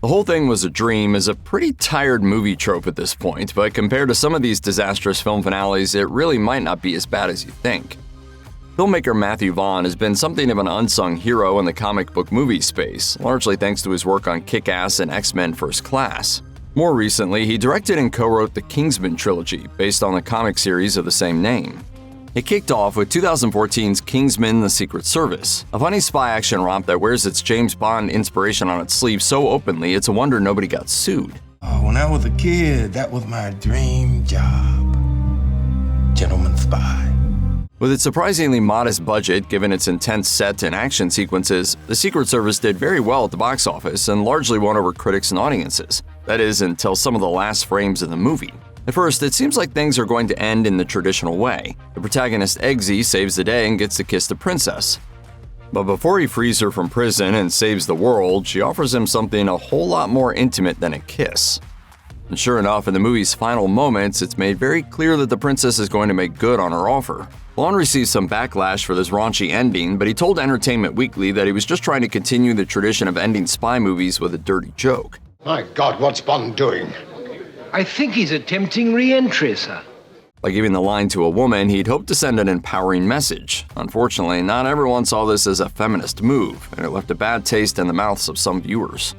The whole thing was a dream is a pretty tired movie trope at this point, but compared to some of these disastrous film finales, it really might not be as bad as you think. Filmmaker Matthew Vaughn has been something of an unsung hero in the comic book movie space, largely thanks to his work on Kick-Ass and X-Men First Class. More recently, he directed and co-wrote the Kingsman trilogy, based on the comic series of the same name. It kicked off with 2014's Kingsman: The Secret Service, a funny spy action romp that wears its James Bond inspiration on its sleeve so openly it's a wonder nobody got sued. When I was a kid, that was my dream job. Gentleman spy. With its surprisingly modest budget, given its intense set and action sequences, the Secret Service did very well at the box office and largely won over critics and audiences. That is, until some of the last frames of the movie. At first, it seems like things are going to end in the traditional way. The protagonist Eggsy saves the day and gets to kiss the princess. But before he frees her from prison and saves the world, she offers him something a whole lot more intimate than a kiss. And sure enough, in the movie's final moments, it's made very clear that the princess is going to make good on her offer. Vaughn received some backlash for this raunchy ending, but he told Entertainment Weekly that he was just trying to continue the tradition of ending spy movies with a dirty joke. My God, what's Bond doing? I think he's attempting re-entry, sir. By giving the line to a woman, he'd hoped to send an empowering message. Unfortunately, not everyone saw this as a feminist move, and it left a bad taste in the mouths of some viewers.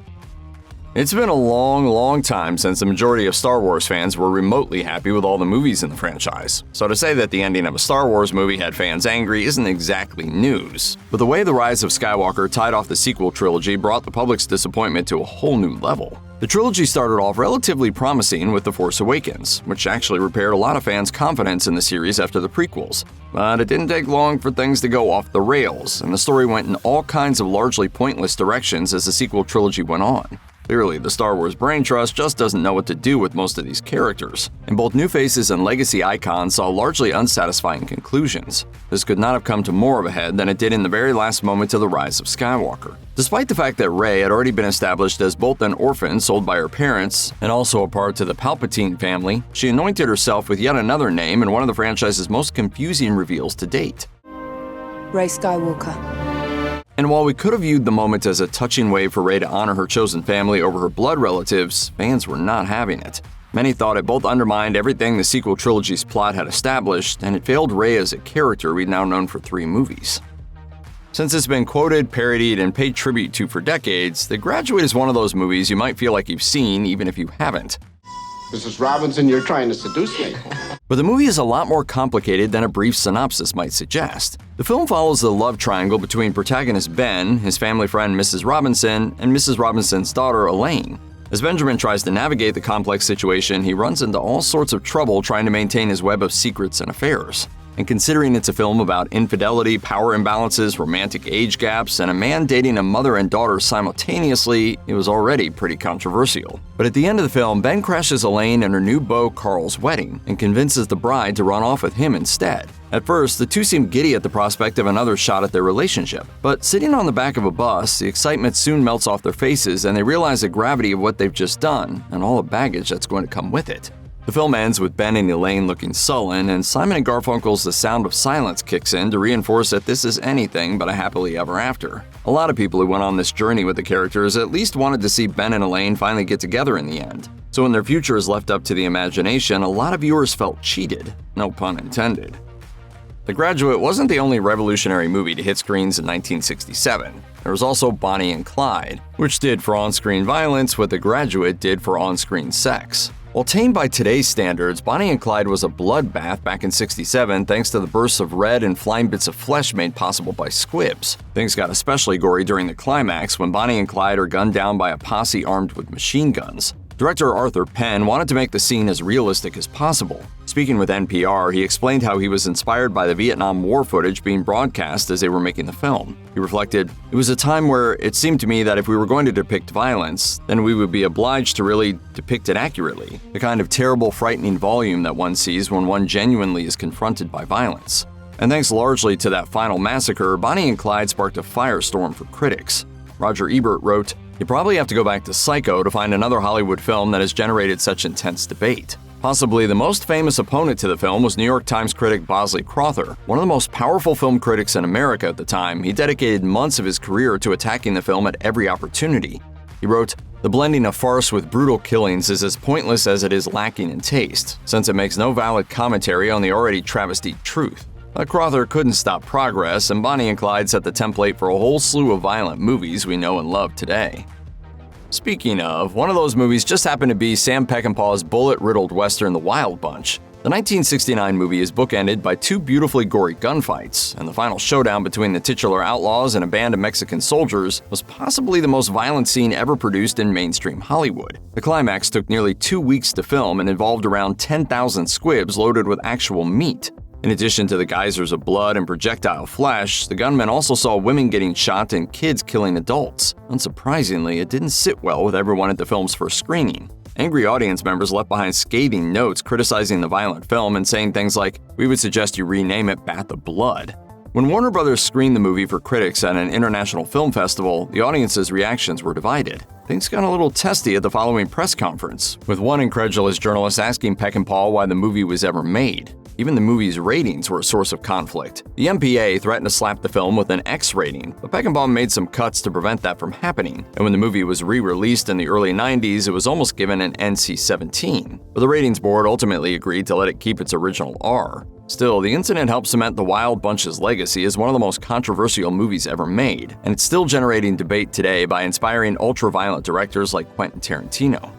It's been a long time since the majority of Star Wars fans were remotely happy with all the movies in the franchise, so to say that the ending of a Star Wars movie had fans angry isn't exactly news. But the way The Rise of Skywalker tied off the sequel trilogy brought the public's disappointment to a whole new level. The trilogy started off relatively promising with The Force Awakens, which actually repaired a lot of fans' confidence in the series after the prequels. But it didn't take long for things to go off the rails, and the story went in all kinds of largely pointless directions as the sequel trilogy went on. Clearly, the Star Wars brain trust just doesn't know what to do with most of these characters, and both new faces and legacy icons saw largely unsatisfying conclusions. This could not have come to more of a head than it did in the very last moment of The Rise of Skywalker. Despite the fact that Rey had already been established as both an orphan sold by her parents and also a part of the Palpatine family, she anointed herself with yet another name in one of the franchise's most confusing reveals to date. Rey Skywalker. And while we could have viewed the moment as a touching way for Rey to honor her chosen family over her blood relatives, fans were not having it. Many thought it both undermined everything the sequel trilogy's plot had established, and it failed Rey as a character we'd now known for 3 movies. Since it's been quoted, parodied, and paid tribute to for decades, The Graduate is one of those movies you might feel like you've seen even if you haven't. Mrs. Robinson, you're trying to seduce me. But the movie is a lot more complicated than a brief synopsis might suggest. The film follows the love triangle between protagonist Ben, his family friend Mrs. Robinson, and Mrs. Robinson's daughter Elaine. As Benjamin tries to navigate the complex situation, he runs into all sorts of trouble trying to maintain his web of secrets and affairs. And considering it's a film about infidelity, power imbalances, romantic age gaps, and a man dating a mother and daughter simultaneously, it was already pretty controversial. But at the end of the film, Ben crashes Elaine and her new beau Carl's wedding and convinces the bride to run off with him instead. At first, the two seem giddy at the prospect of another shot at their relationship. But sitting on the back of a bus, the excitement soon melts off their faces and they realize the gravity of what they've just done and all the baggage that's going to come with it. The film ends with Ben and Elaine looking sullen, and Simon & Garfunkel's The Sound of Silence kicks in to reinforce that this is anything but a happily ever after. A lot of people who went on this journey with the characters at least wanted to see Ben and Elaine finally get together in the end. So when their future is left up to the imagination, a lot of viewers felt cheated. No pun intended. The Graduate wasn't the only revolutionary movie to hit screens in 1967. There was also Bonnie and Clyde, which did for on-screen violence what The Graduate did for on-screen sex. While tame by today's standards, Bonnie and Clyde was a bloodbath back in '67 thanks to the bursts of red and flying bits of flesh made possible by squibs. Things got especially gory during the climax when Bonnie and Clyde are gunned down by a posse armed with machine guns. Director Arthur Penn wanted to make the scene as realistic as possible. Speaking with NPR, he explained how he was inspired by the Vietnam War footage being broadcast as they were making the film. He reflected, "It was a time where it seemed to me that if we were going to depict violence, then we would be obliged to really depict it accurately, the kind of terrible, frightening volume that one sees when one genuinely is confronted by violence." And thanks largely to that final massacre, Bonnie and Clyde sparked a firestorm for critics. Roger Ebert wrote, "You probably have to go back to Psycho to find another Hollywood film that has generated such intense debate." Possibly the most famous opponent to the film was New York Times critic Bosley Crowther. One of the most powerful film critics in America at the time, he dedicated months of his career to attacking the film at every opportunity. He wrote, "The blending of farce with brutal killings is as pointless as it is lacking in taste, since it makes no valid commentary on the already travestied truth. But Crowther couldn't stop progress, and Bonnie and Clyde set the template for a whole slew of violent movies we know and love today." Speaking of, one of those movies just happened to be Sam Peckinpah's bullet-riddled western The Wild Bunch. The 1969 movie is bookended by two beautifully gory gunfights, and the final showdown between the titular outlaws and a band of Mexican soldiers was possibly the most violent scene ever produced in mainstream Hollywood. The climax took nearly 2 weeks to film and involved around 10,000 squibs loaded with actual meat. In addition to the geysers of blood and projectile flesh, the gunmen also saw women getting shot and kids killing adults. Unsurprisingly, it didn't sit well with everyone at the film's first screening. Angry audience members left behind scathing notes criticizing the violent film and saying things like, "We would suggest you rename it Bath of Blood." When Warner Brothers screened the movie for critics at an international film festival, the audience's reactions were divided. Things got a little testy at the following press conference, with one incredulous journalist asking Peckinpah why the movie was ever made. Even the movie's ratings were a source of conflict. The MPA threatened to slap the film with an X rating, but Peckinpah made some cuts to prevent that from happening, and when the movie was re-released in the early 90s, it was almost given an NC-17. But the ratings board ultimately agreed to let it keep its original R. Still, the incident helped cement The Wild Bunch's legacy as one of the most controversial movies ever made, and it's still generating debate today by inspiring ultra-violent directors like Quentin Tarantino.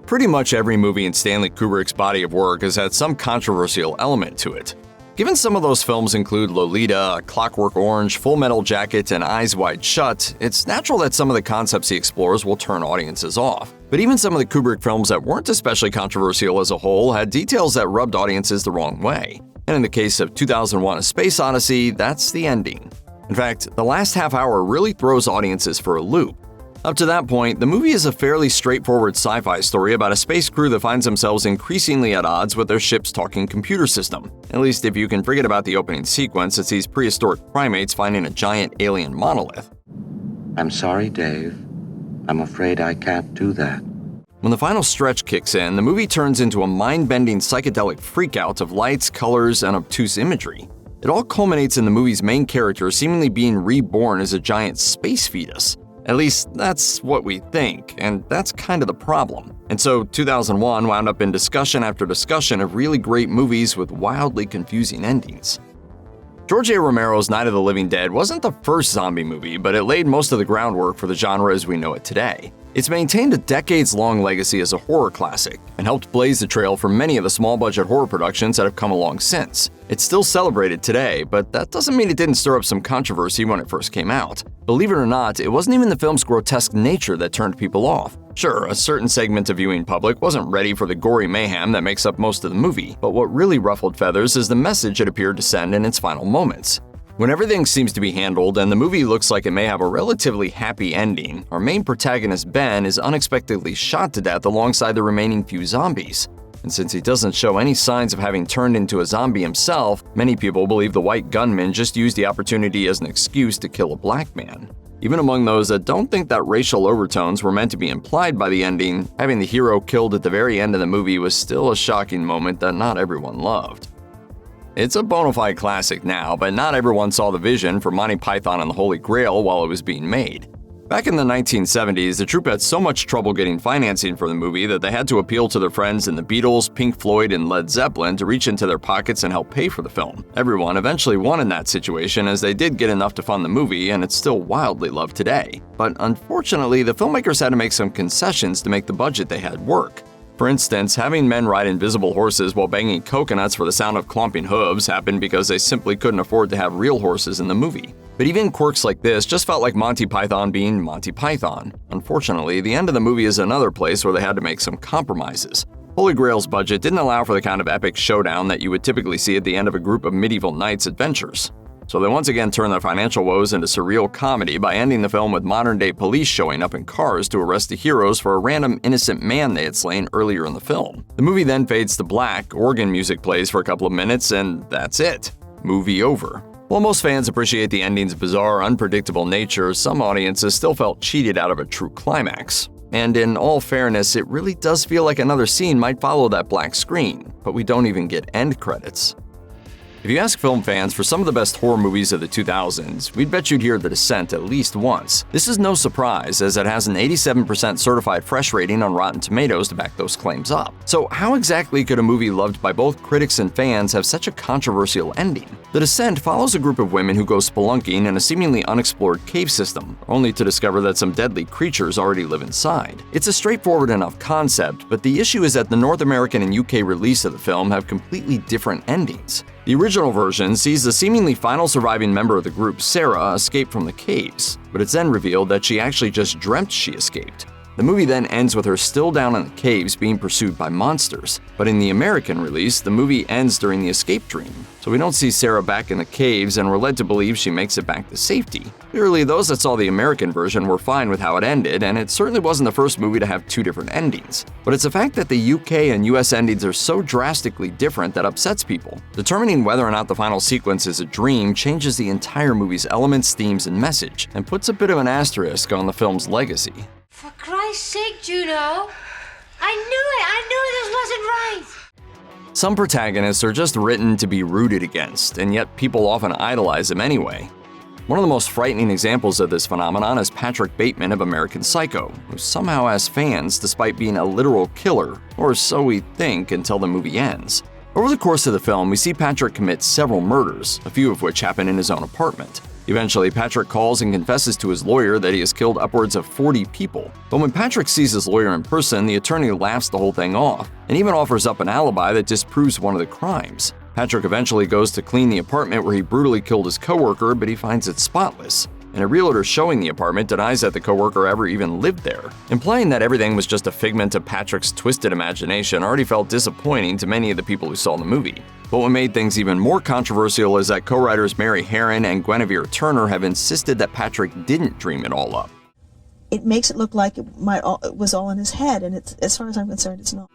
Pretty much every movie in Stanley Kubrick's body of work has had some controversial element to it. Given some of those films include Lolita, A Clockwork Orange, Full Metal Jacket, and Eyes Wide Shut, it's natural that some of the concepts he explores will turn audiences off. But even some of the Kubrick films that weren't especially controversial as a whole had details that rubbed audiences the wrong way. And in the case of 2001: A Space Odyssey, that's the ending. In fact, the last half hour really throws audiences for a loop. Up to that point, the movie is a fairly straightforward sci-fi story about a space crew that finds themselves increasingly at odds with their ship's talking computer system. At least if you can forget about the opening sequence, it's these prehistoric primates finding a giant alien monolith. "I'm sorry, Dave. I'm afraid I can't do that." When the final stretch kicks in, the movie turns into a mind-bending psychedelic freakout of lights, colors, and obtuse imagery. It all culminates in the movie's main character seemingly being reborn as a giant space fetus. At least, that's what we think, and that's kind of the problem. And so 2001 wound up in discussion after discussion of really great movies with wildly confusing endings. George A. Romero's Night of the Living Dead wasn't the first zombie movie, but it laid most of the groundwork for the genre as we know it today. It's maintained a decades-long legacy as a horror classic and helped blaze the trail for many of the small-budget horror productions that have come along since. It's still celebrated today, but that doesn't mean it didn't stir up some controversy when it first came out. Believe it or not, it wasn't even the film's grotesque nature that turned people off. Sure, a certain segment of viewing public wasn't ready for the gory mayhem that makes up most of the movie, but what really ruffled feathers is the message it appeared to send in its final moments. When everything seems to be handled and the movie looks like it may have a relatively happy ending, our main protagonist Ben is unexpectedly shot to death alongside the remaining few zombies. And since he doesn't show any signs of having turned into a zombie himself, many people believe the white gunman just used the opportunity as an excuse to kill a black man. Even among those that don't think that racial overtones were meant to be implied by the ending, having the hero killed at the very end of the movie was still a shocking moment that not everyone loved. It's a bona fide classic now, but not everyone saw the vision for Monty Python and the Holy Grail while it was being made. Back in the 1970s, the troupe had so much trouble getting financing for the movie that they had to appeal to their friends in the Beatles, Pink Floyd, and Led Zeppelin to reach into their pockets and help pay for the film. Everyone eventually won in that situation as they did get enough to fund the movie, and it's still wildly loved today. But unfortunately, the filmmakers had to make some concessions to make the budget they had work. For instance, having men ride invisible horses while banging coconuts for the sound of clomping hooves happened because they simply couldn't afford to have real horses in the movie. But even quirks like this just felt like Monty Python being Monty Python. Unfortunately, the end of the movie is another place where they had to make some compromises. Holy Grail's budget didn't allow for the kind of epic showdown that you would typically see at the end of a group of medieval knights' adventures. So they once again turned their financial woes into surreal comedy by ending the film with modern-day police showing up in cars to arrest the heroes for a random innocent man they had slain earlier in the film. The movie then fades to black, organ music plays for a couple of minutes, and that's it. Movie over. While most fans appreciate the ending's bizarre, unpredictable nature, some audiences still felt cheated out of a true climax. And in all fairness, it really does feel like another scene might follow that black screen, but we don't even get end credits. If you ask film fans for some of the best horror movies of the 2000s, we'd bet you'd hear The Descent at least once. This is no surprise, as it has an 87% certified fresh rating on Rotten Tomatoes to back those claims up. So how exactly could a movie loved by both critics and fans have such a controversial ending? The Descent follows a group of women who go spelunking in a seemingly unexplored cave system, only to discover that some deadly creatures already live inside. It's a straightforward enough concept, but the issue is that the North American and UK release of the film have completely different endings. The original version sees the seemingly final surviving member of the group, Sarah, escape from the caves, but it's then revealed that she actually just dreamt she escaped. The movie then ends with her still down in the caves being pursued by monsters, but in the American release, the movie ends during the escape dream, so we don't see Sarah back in the caves and we're led to believe she makes it back to safety. Clearly, those that saw the American version were fine with how it ended, and it certainly wasn't the first movie to have two different endings. But it's the fact that the UK and US endings are so drastically different that upsets people. Determining whether or not the final sequence is a dream changes the entire movie's elements, themes, and message, and puts a bit of an asterisk on the film's legacy. For Christ's sake, Juno! I knew this wasn't right! Some protagonists are just written to be rooted against, and yet people often idolize them anyway. One of the most frightening examples of this phenomenon is Patrick Bateman of American Psycho, who somehow has fans despite being a literal killer, or so we think until the movie ends. Over the course of the film, we see Patrick commit several murders, a few of which happen in his own apartment. Eventually, Patrick calls and confesses to his lawyer that he has killed upwards of 40 people. But when Patrick sees his lawyer in person, the attorney laughs the whole thing off, and even offers up an alibi that disproves one of the crimes. Patrick eventually goes to clean the apartment where he brutally killed his coworker, but he finds it spotless. And a realtor showing the apartment denies that the coworker ever even lived there. Implying that everything was just a figment of Patrick's twisted imagination already felt disappointing to many of the people who saw the movie. But what made things even more controversial is that co-writers Mary Herron and Guinevere Turner have insisted that Patrick didn't dream it all up. It makes it look like it was all in his head, and as far as I'm concerned, it's not.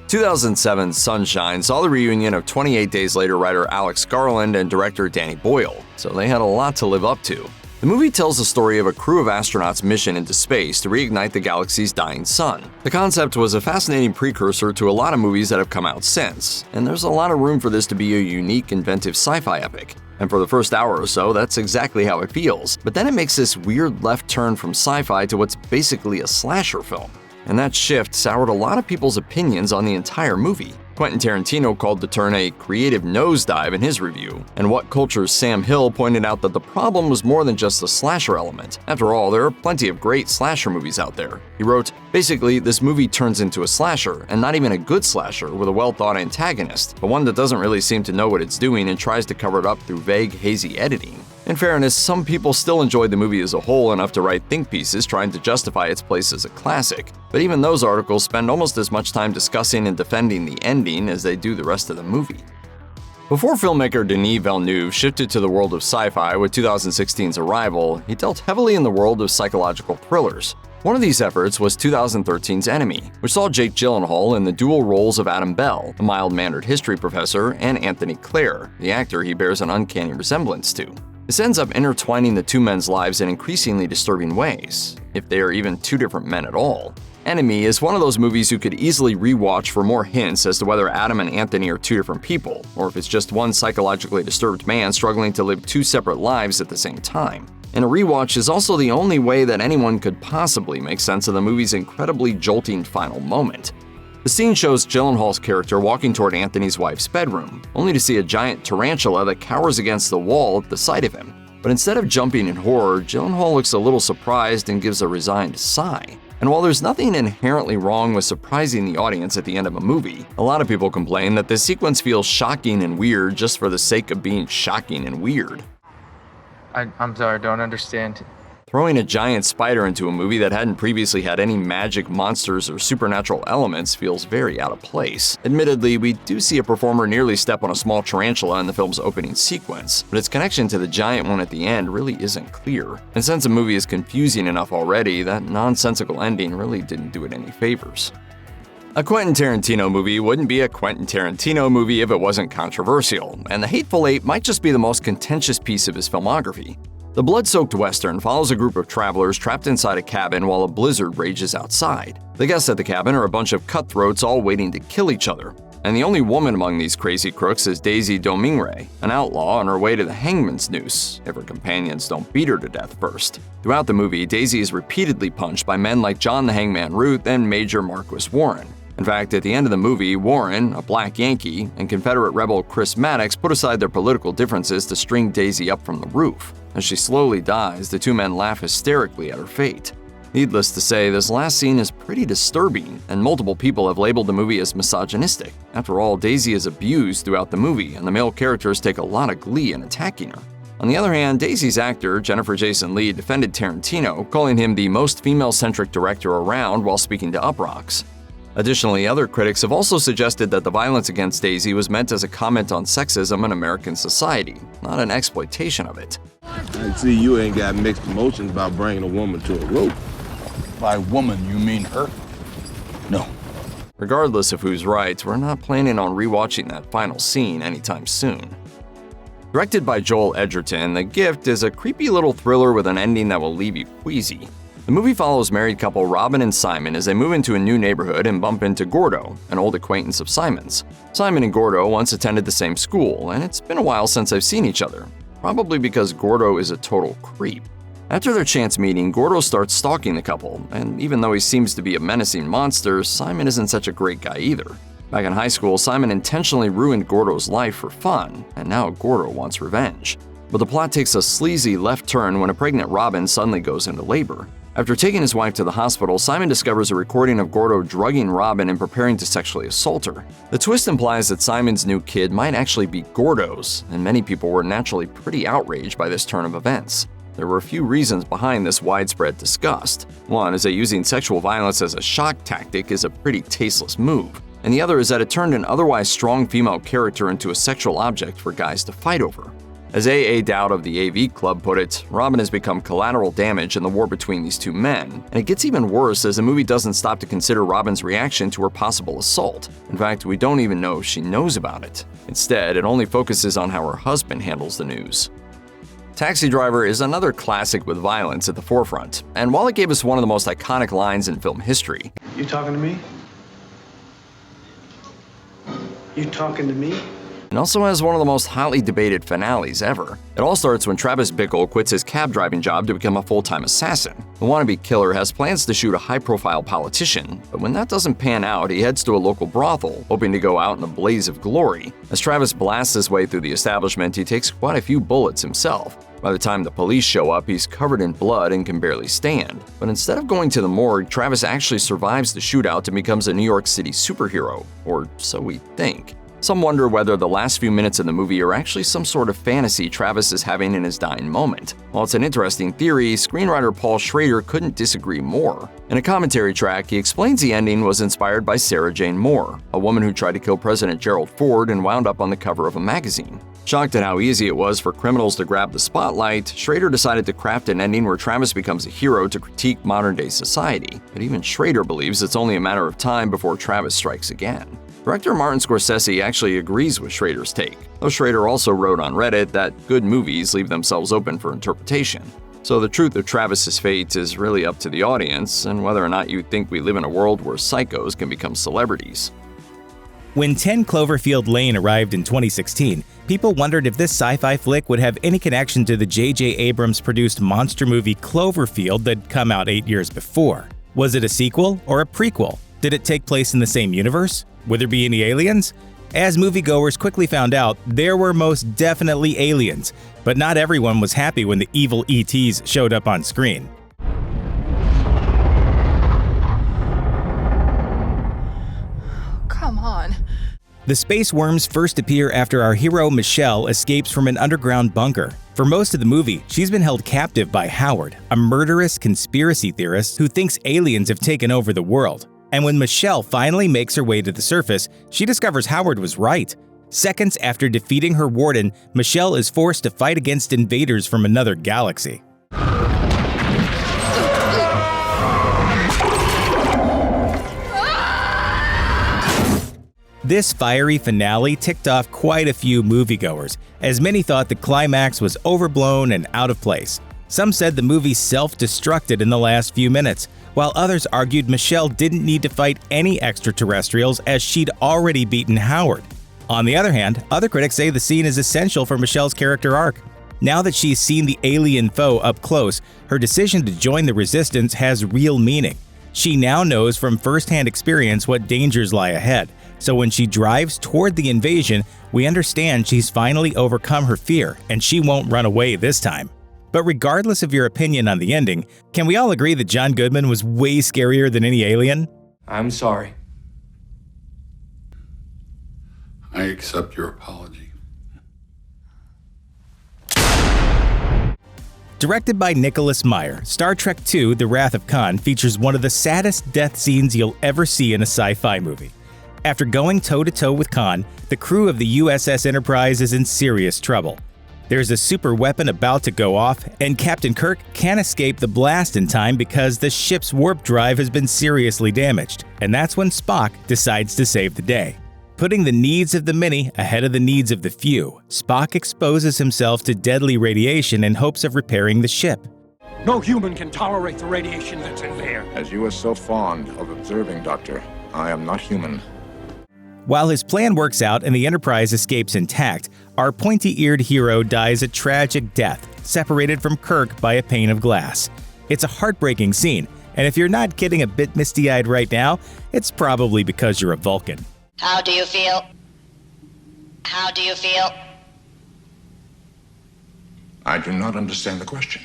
2007's Sunshine saw the reunion of 28 Days Later writer Alex Garland and director Danny Boyle, so they had a lot to live up to. The movie tells the story of a crew of astronauts' mission into space to reignite the galaxy's dying sun. The concept was a fascinating precursor to a lot of movies that have come out since, and there's a lot of room for this to be a unique, inventive sci-fi epic. And for the first hour or so, that's exactly how it feels. But then it makes this weird left turn from sci-fi to what's basically a slasher film. And that shift soured a lot of people's opinions on the entire movie. Quentin Tarantino called the turn a creative nosedive in his review, and What Culture's Sam Hill pointed out that the problem was more than just the slasher element. After all, there are plenty of great slasher movies out there. He wrote, basically, this movie turns into a slasher, and not even a good slasher with a well-thought antagonist, but one that doesn't really seem to know what it's doing and tries to cover it up through vague, hazy editing. In fairness, some people still enjoyed the movie as a whole enough to write think pieces trying to justify its place as a classic, but even those articles spend almost as much time discussing and defending the ending as they do the rest of the movie. Before filmmaker Denis Villeneuve shifted to the world of sci-fi with 2016's Arrival, he dealt heavily in the world of psychological thrillers. One of these efforts was 2013's Enemy, which saw Jake Gyllenhaal in the dual roles of Adam Bell, a mild-mannered history professor, and Anthony Clare, the actor he bears an uncanny resemblance to. This ends up intertwining the two men's lives in increasingly disturbing ways, if they are even two different men at all. Enemy is one of those movies you could easily rewatch for more hints as to whether Adam and Anthony are two different people, or if it's just one psychologically disturbed man struggling to live two separate lives at the same time. And a rewatch is also the only way that anyone could possibly make sense of the movie's incredibly jolting final moment. The scene shows Gyllenhaal's character walking toward Anthony's wife's bedroom, only to see a giant tarantula that cowers against the wall at the sight of him. But instead of jumping in horror, Gyllenhaal looks a little surprised and gives a resigned sigh. And while there's nothing inherently wrong with surprising the audience at the end of a movie, a lot of people complain that this sequence feels shocking and weird just for the sake of being shocking and weird. I'm sorry, I don't understand. Throwing a giant spider into a movie that hadn't previously had any magic, monsters, or supernatural elements feels very out of place. Admittedly, we do see a performer nearly step on a small tarantula in the film's opening sequence, but its connection to the giant one at the end really isn't clear. And since the movie is confusing enough already, that nonsensical ending really didn't do it any favors. A Quentin Tarantino movie wouldn't be a Quentin Tarantino movie if it wasn't controversial, and The Hateful Eight might just be the most contentious piece of his filmography. The blood-soaked Western follows a group of travelers trapped inside a cabin while a blizzard rages outside. The guests at the cabin are a bunch of cutthroats all waiting to kill each other. and the only woman among these crazy crooks is Daisy Domingray, an outlaw on her way to the hangman's noose, if her companions don't beat her to death first. Throughout the movie, Daisy is repeatedly punched by men like John the Hangman Root and Major Marquis Warren. In fact, at the end of the movie, Warren, a black Yankee, and Confederate rebel Chris Maddox put aside their political differences to string Daisy up from the roof. As she slowly dies, the two men laugh hysterically at her fate. Needless to say, this last scene is pretty disturbing, and multiple people have labeled the movie as misogynistic. After all, Daisy is abused throughout the movie, and the male characters take a lot of glee in attacking her. On the other hand, Daisy's actor, Jennifer Jason Leigh, defended Tarantino, calling him the most female-centric director around while speaking to Uproxx. Additionally, other critics have also suggested that the violence against Daisy was meant as a comment on sexism in American society, not an exploitation of it. I see you ain't got mixed emotions about bringing a woman to a rope. By woman, you mean her? No. Regardless of who's right, we're not planning on rewatching that final scene anytime soon. Directed by Joel Edgerton, The Gift is a creepy little thriller with an ending that will leave you queasy. The movie follows married couple Robin and Simon as they move into a new neighborhood and bump into Gordo, an old acquaintance of Simon's. Simon and Gordo once attended the same school, and it's been a while since they've seen each other, probably because Gordo is a total creep. After their chance meeting, Gordo starts stalking the couple, and even though he seems to be a menacing monster, Simon isn't such a great guy either. Back in high school, Simon intentionally ruined Gordo's life for fun, and now Gordo wants revenge. But the plot takes a sleazy left turn when a pregnant Robin suddenly goes into labor. After taking his wife to the hospital, Simon discovers a recording of Gordo drugging Robin and preparing to sexually assault her. The twist implies that Simon's new kid might actually be Gordo's, and many people were naturally pretty outraged by this turn of events. There were a few reasons behind this widespread disgust. One is that using sexual violence as a shock tactic is a pretty tasteless move, and the other is that it turned an otherwise strong female character into a sexual object for guys to fight over. As A.A. Dowd of the AV Club put it, Robin has become collateral damage in the war between these two men, and it gets even worse as the movie doesn't stop to consider Robin's reaction to her possible assault. In fact, we don't even know if she knows about it. Instead, it only focuses on how her husband handles the news. Taxi Driver is another classic with violence at the forefront, and while it gave us one of the most iconic lines in film history, "You talking to me? You talking to me?" it also has one of the most hotly debated finales ever. It all starts when Travis Bickle quits his cab driving job to become a full-time assassin. The wannabe killer has plans to shoot a high-profile politician, but when that doesn't pan out, he heads to a local brothel, hoping to go out in a blaze of glory. As Travis blasts his way through the establishment, he takes quite a few bullets himself. By the time the police show up, he's covered in blood and can barely stand. But instead of going to the morgue, Travis actually survives the shootout and becomes a New York City superhero, or so we think. Some wonder whether the last few minutes of the movie are actually some sort of fantasy Travis is having in his dying moment. While it's an interesting theory, screenwriter Paul Schrader couldn't disagree more. In a commentary track, he explains the ending was inspired by Sarah Jane Moore, a woman who tried to kill President Gerald Ford and wound up on the cover of a magazine. Shocked at how easy it was for criminals to grab the spotlight, Schrader decided to craft an ending where Travis becomes a hero to critique modern-day society. But even Schrader believes it's only a matter of time before Travis strikes again. Director Martin Scorsese actually agrees with Schrader's take, though Schrader also wrote on Reddit that good movies leave themselves open for interpretation. So the truth of Travis's fate is really up to the audience and whether or not you think we live in a world where psychos can become celebrities. When 10 Cloverfield Lane arrived in 2016, people wondered if this sci-fi flick would have any connection to the J.J. Abrams-produced monster movie Cloverfield that'd come out 8 years before. Was it a sequel or a prequel? Did it take place in the same universe? Would there be any aliens? As moviegoers quickly found out, there were most definitely aliens, but not everyone was happy when the evil ETs showed up on screen. Come on. The space worms first appear after our hero Michelle escapes from an underground bunker. For most of the movie, she's been held captive by Howard, a murderous conspiracy theorist who thinks aliens have taken over the world. And when Michelle finally makes her way to the surface, she discovers Howard was right. Seconds after defeating her warden, Michelle is forced to fight against invaders from another galaxy. This fiery finale ticked off quite a few moviegoers, as many thought the climax was overblown and out of place. Some said the movie self-destructed in the last few minutes, while others argued Michelle didn't need to fight any extraterrestrials as she'd already beaten Howard. On the other hand, other critics say the scene is essential for Michelle's character arc. Now that she's seen the alien foe up close, her decision to join the Resistance has real meaning. She now knows from first-hand experience what dangers lie ahead, so when she drives toward the invasion, we understand she's finally overcome her fear and she won't run away this time. But regardless of your opinion on the ending, can we all agree that John Goodman was way scarier than any alien? I'm sorry. I accept your apology. Directed by Nicholas Meyer, Star Trek II: The Wrath of Khan features one of the saddest death scenes you'll ever see in a sci-fi movie. After going toe-to-toe with Khan, the crew of the USS Enterprise is in serious trouble. There's a super weapon about to go off, and Captain Kirk can't escape the blast in time because the ship's warp drive has been seriously damaged, and that's when Spock decides to save the day. Putting the needs of the many ahead of the needs of the few, Spock exposes himself to deadly radiation in hopes of repairing the ship. No human can tolerate the radiation that's in there. As you are so fond of observing, Doctor, I am not human. While his plan works out and the Enterprise escapes intact, our pointy-eared hero dies a tragic death, separated from Kirk by a pane of glass. It's a heartbreaking scene, and if you're not getting a bit misty-eyed right now, it's probably because you're a Vulcan. How do you feel? How do you feel? I do not understand the question.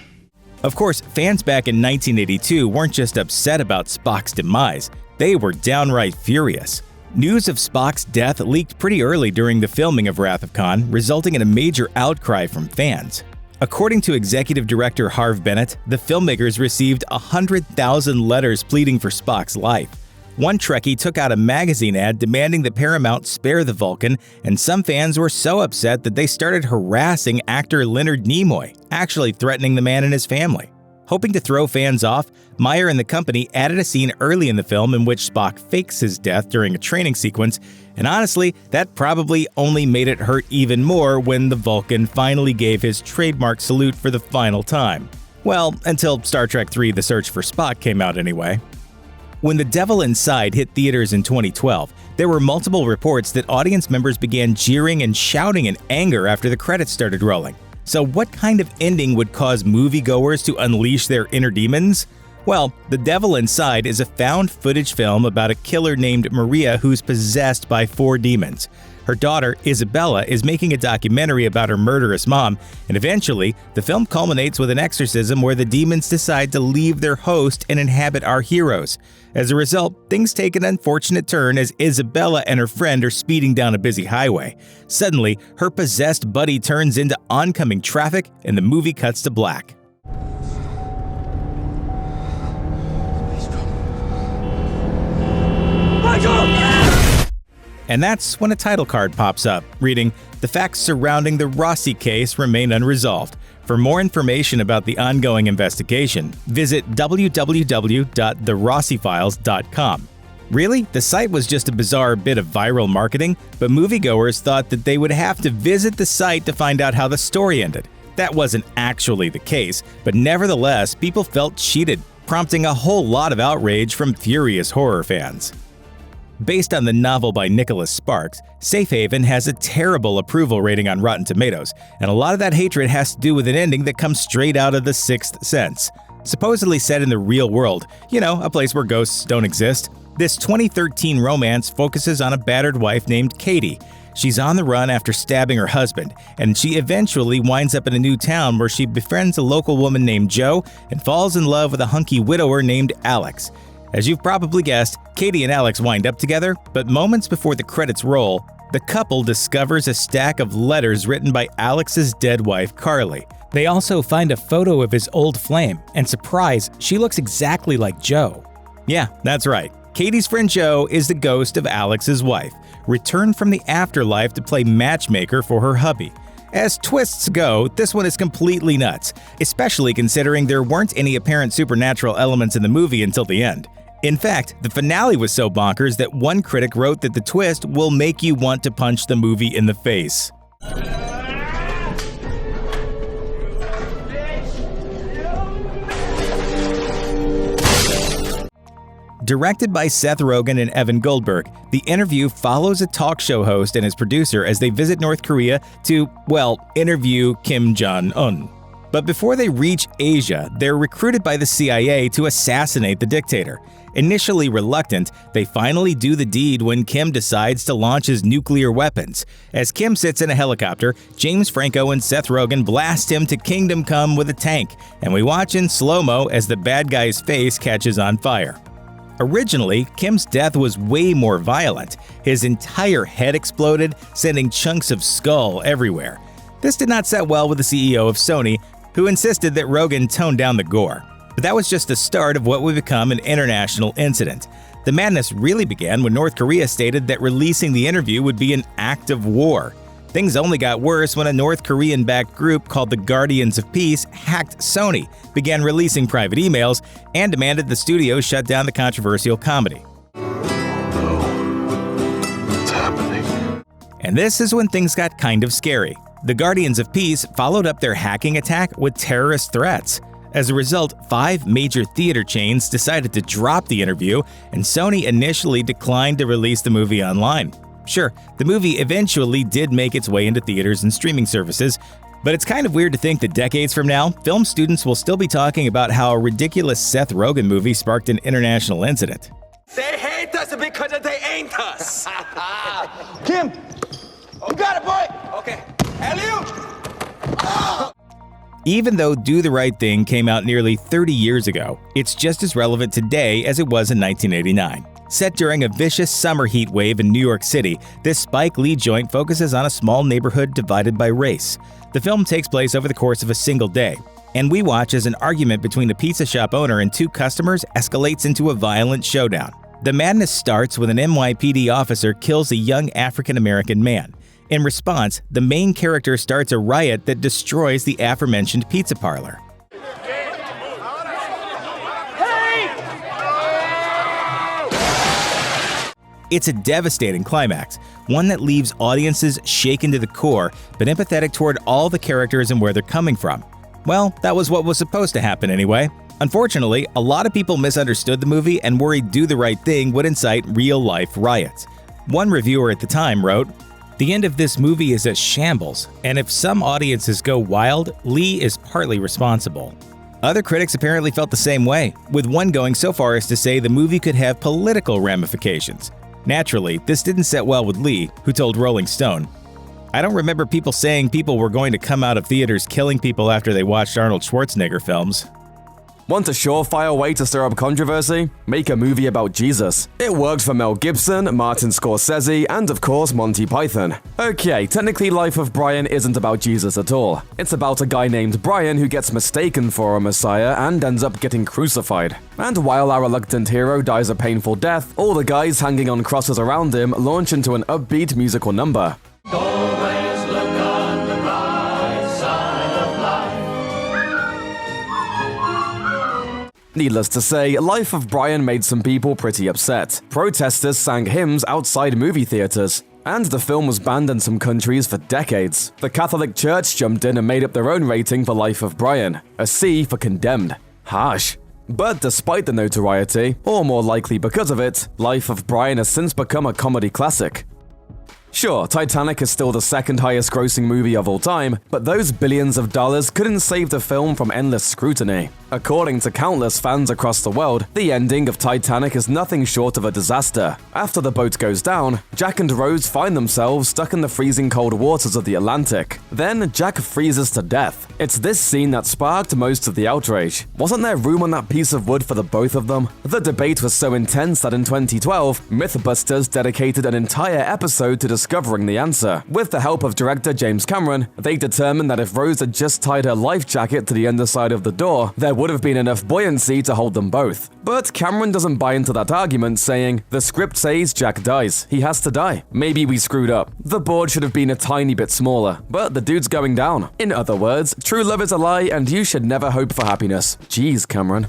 Of course, fans back in 1982 weren't just upset about Spock's demise, they were downright furious. News of Spock's death leaked pretty early during the filming of Wrath of Khan, resulting in a major outcry from fans. According to executive director Harve Bennett, the filmmakers received 100,000 letters pleading for Spock's life. One Trekkie took out a magazine ad demanding that Paramount spare the Vulcan, and some fans were so upset that they started harassing actor Leonard Nimoy, actually threatening the man and his family. Hoping to throw fans off, Meyer and the company added a scene early in the film in which Spock fakes his death during a training sequence, and honestly, that probably only made it hurt even more when the Vulcan finally gave his trademark salute for the final time. Well, until Star Trek III: The Search for Spock came out anyway. When The Devil Inside hit theaters in 2012, there were multiple reports that audience members began jeering and shouting in anger after the credits started rolling. So what kind of ending would cause moviegoers to unleash their inner demons? Well, The Devil Inside is a found footage film about a killer named Maria who's possessed by 4 demons. Her daughter, Isabella, is making a documentary about her murderous mom, and eventually, the film culminates with an exorcism where the demons decide to leave their host and inhabit our heroes. As a result, things take an unfortunate turn as Isabella and her friend are speeding down a busy highway. Suddenly, her possessed buddy turns into oncoming traffic, and the movie cuts to black. And that's when a title card pops up, reading, "The facts surrounding the Rossi case remain unresolved. For more information about the ongoing investigation, visit www.therossifiles.com." Really? The site was just a bizarre bit of viral marketing, but moviegoers thought that they would have to visit the site to find out how the story ended. That wasn't actually the case, but nevertheless, people felt cheated, prompting a whole lot of outrage from furious horror fans. Based on the novel by Nicholas Sparks, Safe Haven has a terrible approval rating on Rotten Tomatoes, and a lot of that hatred has to do with an ending that comes straight out of The Sixth Sense. Supposedly set in the real world, a place where ghosts don't exist, this 2013 romance focuses on a battered wife named Katie. She's on the run after stabbing her husband, and she eventually winds up in a new town where she befriends a local woman named Jo and falls in love with a hunky widower named Alex. As you've probably guessed, Katie and Alex wind up together, but moments before the credits roll, the couple discovers a stack of letters written by Alex's dead wife, Carly. They also find a photo of his old flame, and surprise, she looks exactly like Jo. Yeah, that's right. Katie's friend Jo is the ghost of Alex's wife, returned from the afterlife to play matchmaker for her hubby. As twists go, this one is completely nuts, especially considering there weren't any apparent supernatural elements in the movie until the end. In fact, the finale was so bonkers that one critic wrote that the twist will make you want to punch the movie in the face. Directed by Seth Rogen and Evan Goldberg, The Interview follows a talk show host and his producer as they visit North Korea to, well, interview Kim Jong-un. But before they reach Asia, they're recruited by the CIA to assassinate the dictator. Initially reluctant, they finally do the deed when Kim decides to launch his nuclear weapons. As Kim sits in a helicopter, James Franco and Seth Rogen blast him to Kingdom Come with a tank, and we watch in slow-mo as the bad guy's face catches on fire. Originally, Kim's death was way more violent. His entire head exploded, sending chunks of skull everywhere. This did not set well with the CEO of Sony, who insisted that Rogen tone down the gore. But that was just the start of what would become an international incident. The madness really began when North Korea stated that releasing The Interview would be an act of war. Things only got worse when a North Korean-backed group called the Guardians of Peace hacked Sony, began releasing private emails, and demanded the studio shut down the controversial comedy. What's happening? And this is when things got kind of scary. The Guardians of Peace followed up their hacking attack with terrorist threats. As a result, 5 major theater chains decided to drop The Interview, and Sony initially declined to release the movie online. Sure, the movie eventually did make its way into theaters and streaming services, but it's kind of weird to think that decades from now, film students will still be talking about how a ridiculous Seth Rogen movie sparked an international incident. They hate us because they ain't us. Kim! You got it, boy! Okay. Alley-oop! Even though Do the Right Thing came out nearly 30 years ago, it's just as relevant today as it was in 1989. Set during a vicious summer heat wave in New York City, this Spike Lee joint focuses on a small neighborhood divided by race. The film takes place over the course of a single day, and we watch as an argument between the pizza shop owner and 2 customers escalates into a violent showdown. The madness starts when an NYPD officer kills a young African-American man. In response, the main character starts a riot that destroys the aforementioned pizza parlor. It's a devastating climax, one that leaves audiences shaken to the core, but empathetic toward all the characters and where they're coming from. Well, that was what was supposed to happen anyway. Unfortunately, a lot of people misunderstood the movie and worried Do the Right Thing would incite real-life riots. One reviewer at the time wrote, "The end of this movie is a shambles, and if some audiences go wild, Lee is partly responsible." Other critics apparently felt the same way, with one going so far as to say the movie could have political ramifications. Naturally, this didn't set well with Lee, who told Rolling Stone, "I don't remember people saying people were going to come out of theaters killing people after they watched Arnold Schwarzenegger films." Want a surefire way to stir up controversy? Make a movie about Jesus. It worked for Mel Gibson, Martin Scorsese, and of course Monty Python. Okay, technically Life of Brian isn't about Jesus at all. It's about a guy named Brian who gets mistaken for a messiah and ends up getting crucified. And while our reluctant hero dies a painful death, all the guys hanging on crosses around him launch into an upbeat musical number. Always look on the bright side of life. Needless to say, Life of Brian made some people pretty upset. Protesters sang hymns outside movie theaters, and the film was banned in some countries for decades. The Catholic Church jumped in and made up their own rating for Life of Brian, a C for condemned. Harsh. But despite the notoriety, or more likely because of it, Life of Brian has since become a comedy classic. Sure, Titanic is still the second highest grossing movie of all time, but those billions of dollars couldn't save the film from endless scrutiny. According to countless fans across the world, the ending of Titanic is nothing short of a disaster. After the boat goes down, Jack and Rose find themselves stuck in the freezing cold waters of the Atlantic. Then Jack freezes to death. It's this scene that sparked most of the outrage. Wasn't there room on that piece of wood for the both of them? The debate was so intense that in 2012, Mythbusters dedicated an entire episode to discovering the answer. With the help of director James Cameron, they determined that if Rose had just tied her life jacket to the underside of the door, there would have been enough buoyancy to hold them both. But Cameron doesn't buy into that argument, saying, "The script says Jack dies. He has to die. Maybe we screwed up. The board should have been a tiny bit smaller, but the dude's going down. In other words, true love is a lie and you should never hope for happiness." Jeez, Cameron.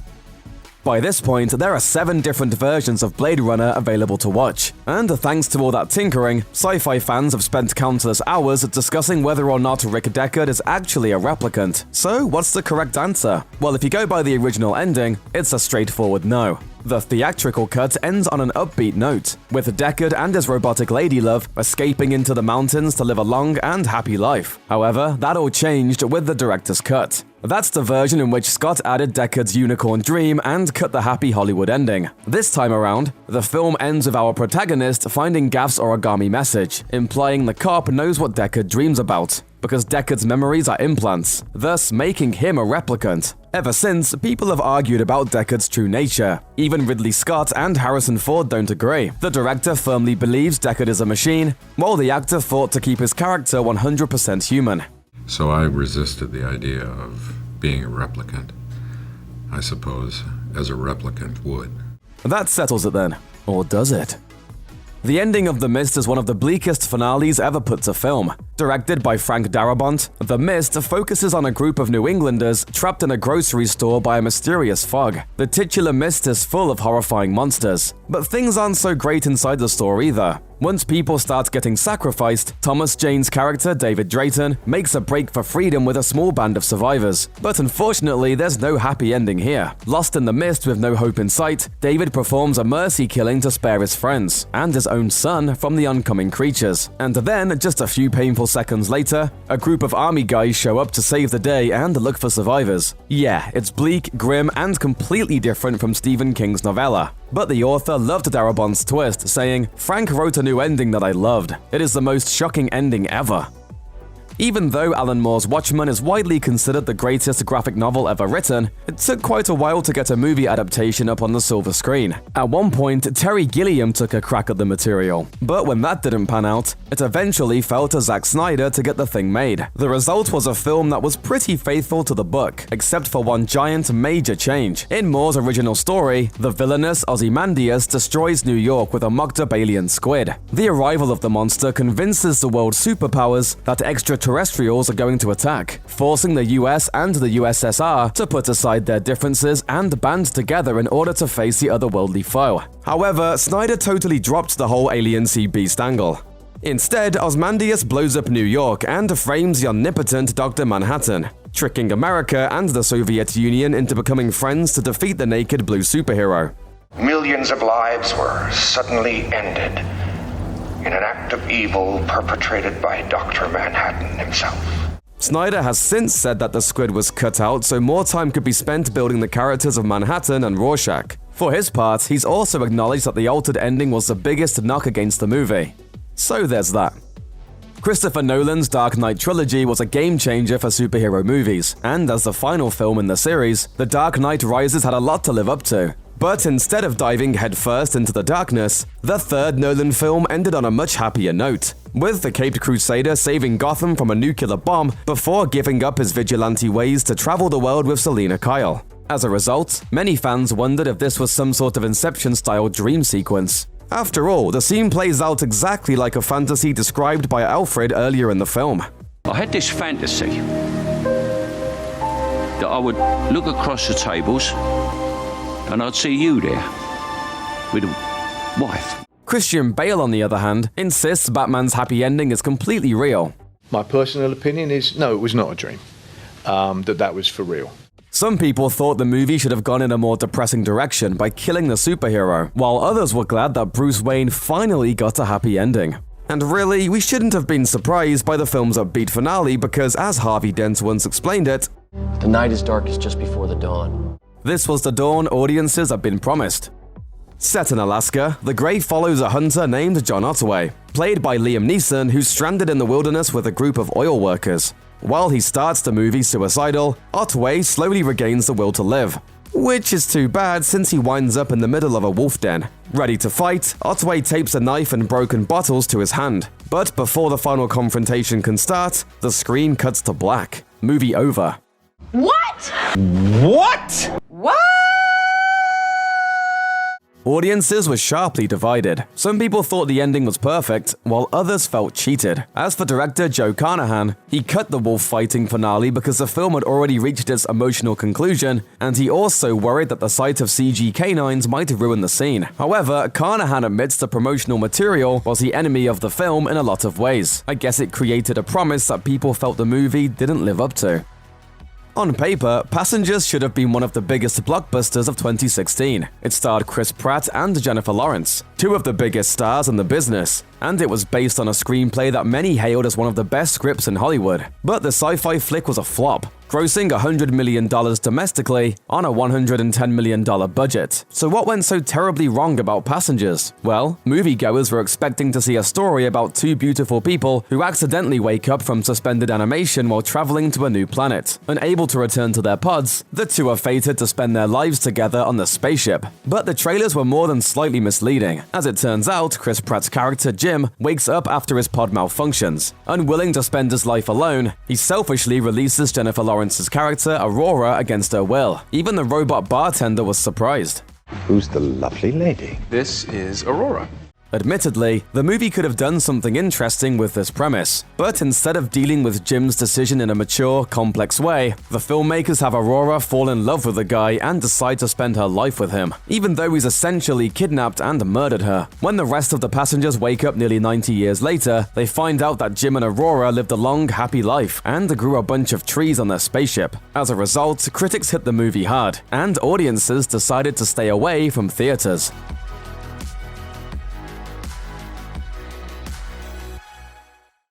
By this point, there are 7 different versions of Blade Runner available to watch. And thanks to all that tinkering, sci-fi fans have spent countless hours discussing whether or not Rick Deckard is actually a replicant. So, what's the correct answer? Well, if you go by the original ending, it's a straightforward no. The theatrical cut ends on an upbeat note, with Deckard and his robotic ladylove escaping into the mountains to live a long and happy life. However, that all changed with the director's cut. That's the version in which Scott added Deckard's unicorn dream and cut the happy Hollywood ending. This time around, the film ends with our protagonist finding Gaff's origami message, implying the cop knows what Deckard dreams about, because Deckard's memories are implants, thus making him a replicant. Ever since, people have argued about Deckard's true nature. Even Ridley Scott and Harrison Ford don't agree. The director firmly believes Deckard is a machine, while the actor fought to keep his character 100% human. So I resisted the idea of being a replicant, I suppose, as a replicant would. That settles it then. Or does it? The ending of The Mist is one of the bleakest finales ever put to film. Directed by Frank Darabont, The Mist focuses on a group of New Englanders trapped in a grocery store by a mysterious fog. The titular mist is full of horrifying monsters. But things aren't so great inside the store either. Once people start getting sacrificed, Thomas Jane's character, David Drayton, makes a break for freedom with a small band of survivors. But unfortunately, there's no happy ending here. Lost in the mist with no hope in sight, David performs a mercy killing to spare his friends, and his own son, from the oncoming creatures. And then, just a few painful seconds later, a group of army guys show up to save the day and look for survivors. Yeah, it's bleak, grim, and completely different from Stephen King's novella. But the author loved Darabont's twist, saying, "Frank wrote a new ending that I loved. It is the most shocking ending ever." Even though Alan Moore's Watchmen is widely considered the greatest graphic novel ever written, it took quite a while to get a movie adaptation up on the silver screen. At one point, Terry Gilliam took a crack at the material, but when that didn't pan out, it eventually fell to Zack Snyder to get the thing made. The result was a film that was pretty faithful to the book, except for one giant major change. In Moore's original story, the villainous Ozymandias destroys New York with a mocked-up alien squid. The arrival of the monster convinces the world's superpowers that extraterrestrials are going to attack, forcing the US and the USSR to put aside their differences and band together in order to face the otherworldly foe. However, Snyder totally dropped the whole alien sea beast angle. Instead, Ozymandias blows up New York and frames the omnipotent Dr. Manhattan, tricking America and the Soviet Union into becoming friends to defeat the naked blue superhero. Millions of lives were suddenly ended in an act of evil perpetrated by Dr. Manhattan himself. Snyder has since said that the squid was cut out so more time could be spent building the characters of Manhattan and Rorschach. For his part, he's also acknowledged that the altered ending was the biggest knock against the movie. So there's that. Christopher Nolan's Dark Knight trilogy was a game-changer for superhero movies, and as the final film in the series, The Dark Knight Rises had a lot to live up to. But instead of diving headfirst into the darkness, the third Nolan film ended on a much happier note, with the Caped Crusader saving Gotham from a nuclear bomb before giving up his vigilante ways to travel the world with Selina Kyle. As a result, many fans wondered if this was some sort of Inception-style dream sequence. After all, the scene plays out exactly like a fantasy described by Alfred earlier in the film. I had this fantasy that I would look across the tables and I'd see you there with a wife. Christian Bale, on the other hand, insists Batman's happy ending is completely real. My personal opinion is, no, it was not a dream. That was for real. Some people thought the movie should have gone in a more depressing direction by killing the superhero, while others were glad that Bruce Wayne finally got a happy ending. And really, we shouldn't have been surprised by the film's upbeat finale because, as Harvey Dent once explained it, "The night is darkest just before the dawn." This was the dawn audiences have been promised. Set in Alaska, The Grey follows a hunter named John Otway, played by Liam Neeson, who's stranded in the wilderness with a group of oil workers. While he starts the movie suicidal, Otway slowly regains the will to live. Which is too bad since he winds up in the middle of a wolf den. Ready to fight, Otway tapes a knife and broken bottles to his hand. But before the final confrontation can start, the screen cuts to black. Movie over. What? What? What? Audiences were sharply divided. Some people thought the ending was perfect, while others felt cheated. As for director Joe Carnahan, he cut the wolf fighting finale because the film had already reached its emotional conclusion, and he also worried that the sight of CG canines might ruin the scene. However, Carnahan admits the promotional material was the enemy of the film in a lot of ways. I guess it created a promise that people felt the movie didn't live up to. On paper, Passengers should have been one of the biggest blockbusters of 2016. It starred Chris Pratt and Jennifer Lawrence, two of the biggest stars in the business, and it was based on a screenplay that many hailed as one of the best scripts in Hollywood. But the sci-fi flick was a flop, grossing $100 million domestically on a $110 million budget. So what went so terribly wrong about Passengers? Well, moviegoers were expecting to see a story about two beautiful people who accidentally wake up from suspended animation while traveling to a new planet. Unable to return to their pods, the two are fated to spend their lives together on the spaceship. But the trailers were more than slightly misleading. As it turns out, Chris Pratt's character Jim wakes up after his pod malfunctions. Unwilling to spend his life alone, he selfishly releases Jennifer Lawrence's character Aurora against her will. Even the robot bartender was surprised. Who's the lovely lady? This is Aurora. Admittedly, the movie could have done something interesting with this premise, but instead of dealing with Jim's decision in a mature, complex way, the filmmakers have Aurora fall in love with the guy and decide to spend her life with him, even though he's essentially kidnapped and murdered her. When the rest of the passengers wake up nearly 90 years later, they find out that Jim and Aurora lived a long, happy life and grew a bunch of trees on their spaceship. As a result, critics hit the movie hard, and audiences decided to stay away from theaters.